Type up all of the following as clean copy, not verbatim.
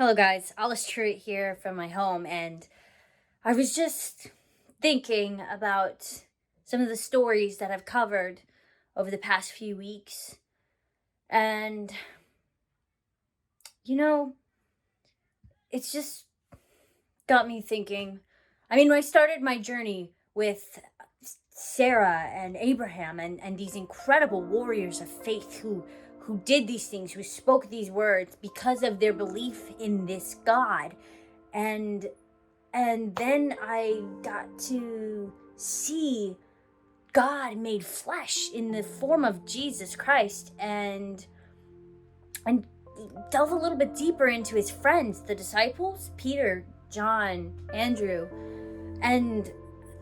Hello guys, X-treme here from my home, and I was just thinking about some of the stories that I've covered over the past few weeks. And you know, it's just got me thinking. When I started my journey with Sarah and Abraham and these incredible warriors of faith who did these things, who spoke these words because of their belief in this God. And then I got to see God made flesh in the form of Jesus Christ, and delve a little bit deeper into his friends, the disciples, Peter, John, Andrew. And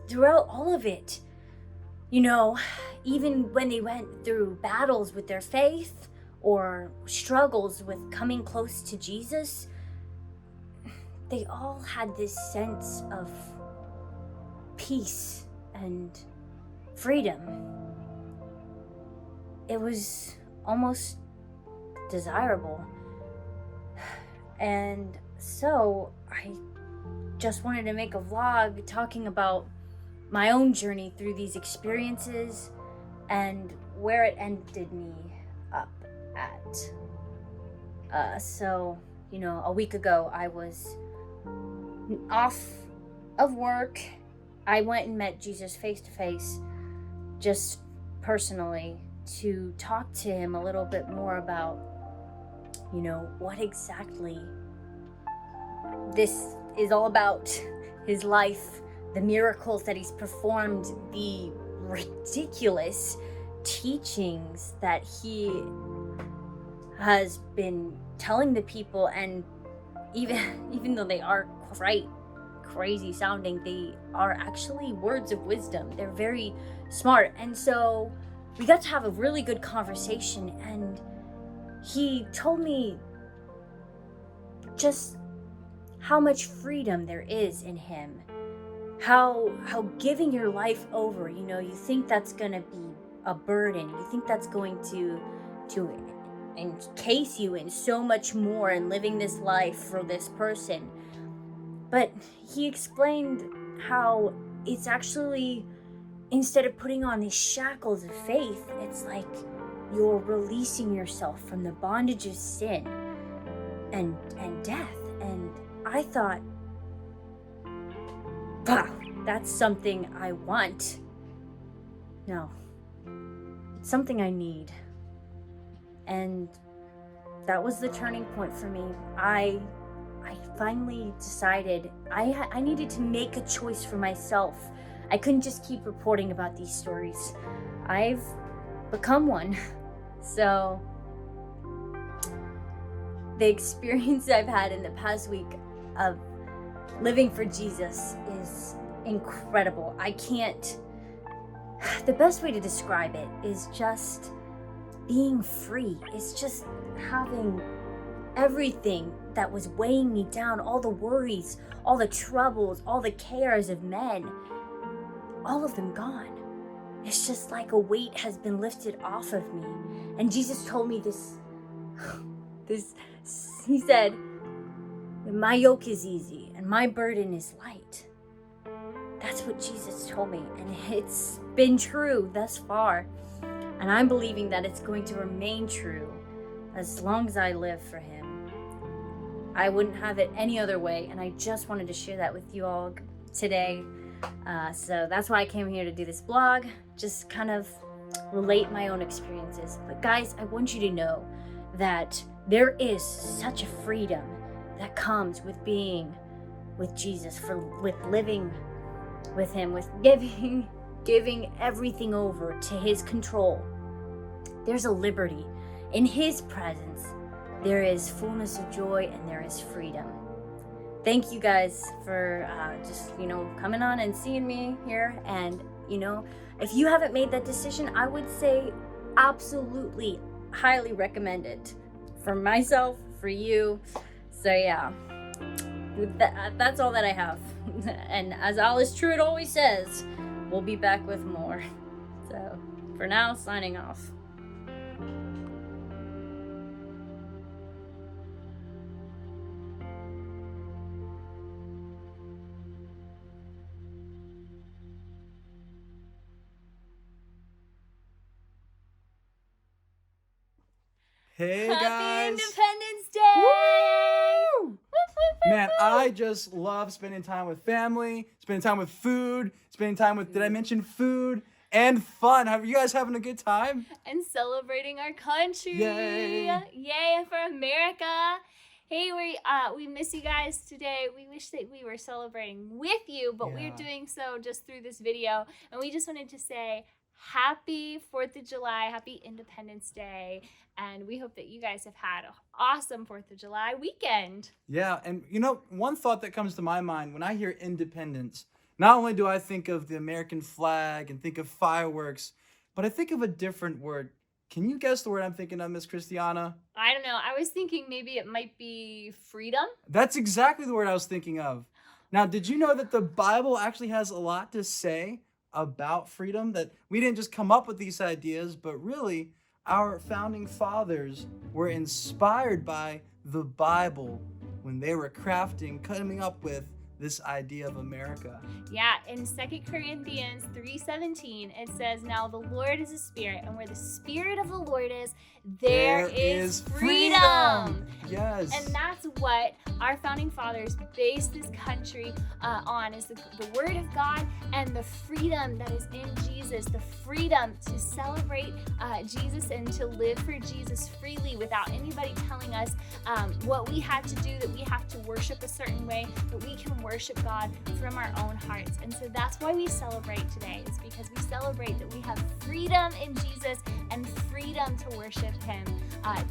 throughout all of it, even when they went through battles with their faith or struggles with coming close to Jesus, they all had this sense of peace and freedom. It was almost desirable. And so I just wanted to make a vlog talking about my own journey through these experiences and where it ended me up at. A week ago I was off of work. I went and met Jesus face to face, just personally, to talk to him a little bit more about, what exactly this is all about, his life, the miracles that he's performed, the ridiculous teachings that he has been telling the people. And even though they are quite crazy sounding, they are actually words of wisdom. They're very smart. And so we got to have a really good conversation, and he told me just how much freedom there is in him. How giving your life over, you think that's gonna be a burden. You think that's going to encase you in so much more and living this life for this person. But he explained how it's actually, instead of putting on these shackles of faith, it's like you're releasing yourself from the bondage of sin and death. And I thought, wow, that's something I want. No, it's something I need. And that was the turning point for me. I finally decided I needed to make a choice for myself. I couldn't just keep reporting about these stories. I've become one. So the experience I've had in the past week of living for Jesus is incredible. The best way to describe it is just being free. It's just having everything that was weighing me down, all the worries, all the troubles, all the cares of men, all of them gone. It's just like a weight has been lifted off of me. And Jesus told me this, he said, my yoke is easy and my burden is light. That's what Jesus told me, and it's been true thus far. And I'm believing that it's going to remain true as long as I live for him. I wouldn't have it any other way, and I just wanted to share that with you all today. So that's why I came here to do this blog, just kind of relate my own experiences. But guys, I want you to know that there is such a freedom that comes with being with Jesus, with living with him, with giving everything over to his control. There's a liberty. In his presence, there is fullness of joy and there is freedom. Thank you guys for just coming on and seeing me here. And if you haven't made that decision, I would say absolutely highly recommend it for myself, for you. So yeah, that's all that I have. And as X-treme always says, we'll be back with more. So for now, signing off. Hey Happy guys. Independence Day! Woo! Man, I just love spending time with family, spending time with food, spending time with, did I mention food? And fun. Are you guys having a good time? And celebrating our country. Yay. Yay for America. Hey, we miss you guys today. We wish that we were celebrating with you, but we're doing so just through this video. And we just wanted to say happy 4th of July, happy Independence Day. And we hope that you guys have had an awesome 4th of July weekend. Yeah, and you know, one thought that comes to my mind when I hear independence, not only do I think of the American flag and think of fireworks, but I think of a different word. Can you guess the word I'm thinking of, Miss Christiana? I don't know. I was thinking maybe it might be freedom. That's exactly the word I was thinking of. Now, did you know that the Bible actually has a lot to say about freedom? That we didn't just come up with these ideas, but really our founding fathers were inspired by the Bible when they were coming up with this idea of America. Yeah, in 2 Corinthians 3:17, it says, "Now the Lord is a spirit, and where the spirit of the Lord is, there is freedom." Yes. And that's what our founding fathers based this country on, is the Word of God and the freedom that is in Jesus, the freedom to celebrate Jesus and to live for Jesus freely without anybody telling us what we have to do, that we have to worship a certain way, that we can worship God from our own hearts. And so that's why we celebrate today. It's because we celebrate that we have freedom in Jesus and freedom to worship Him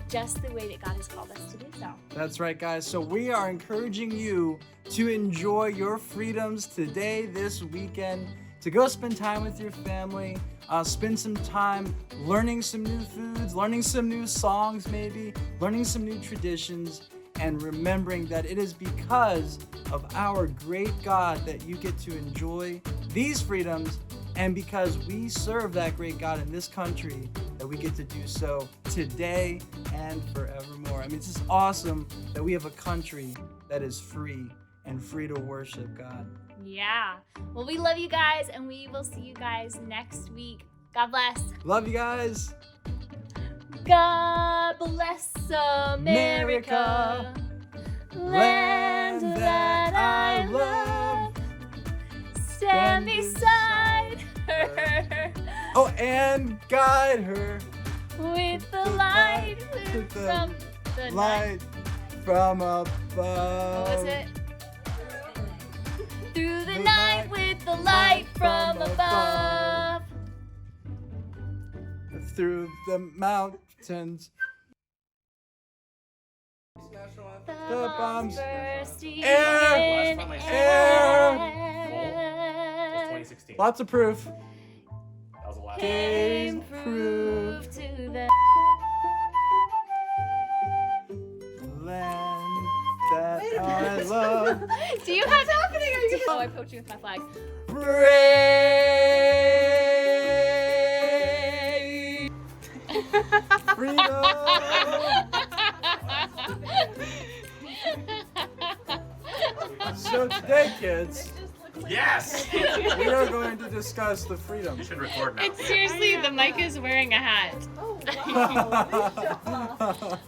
just the way that God has called us to do so. That's right, guys. So we are encouraging you to enjoy your freedoms today, this weekend, to go spend time with your family, spend some time learning some new foods, learning some new songs maybe, learning some new traditions, and remembering that it is because of our great God that you get to enjoy these freedoms, and because we serve that great God in this country, that we get to do so today and forevermore. I mean, it's just awesome that we have a country that is free and free to worship God. Yeah. Well, we love you guys, and we will see you guys next week. God bless. Love you guys. God bless America, land that I love. Stand beside her. Oh, and guide her with the light with the from the light from above. What was it? Through the night with the light from above. Through the mountains. The bombs bursting Air. in Air. air. 2016. Lots of proof. That was the last one. Came Proof. proof to the Land that I love. Do you have happening? Are you gonna... Oh, I poked you with my flag. Brave. Freedom. So today, kids, Yes! we are going to discuss the freedom. You should record now. Seriously, the mic is wearing a hat. Oh, wow.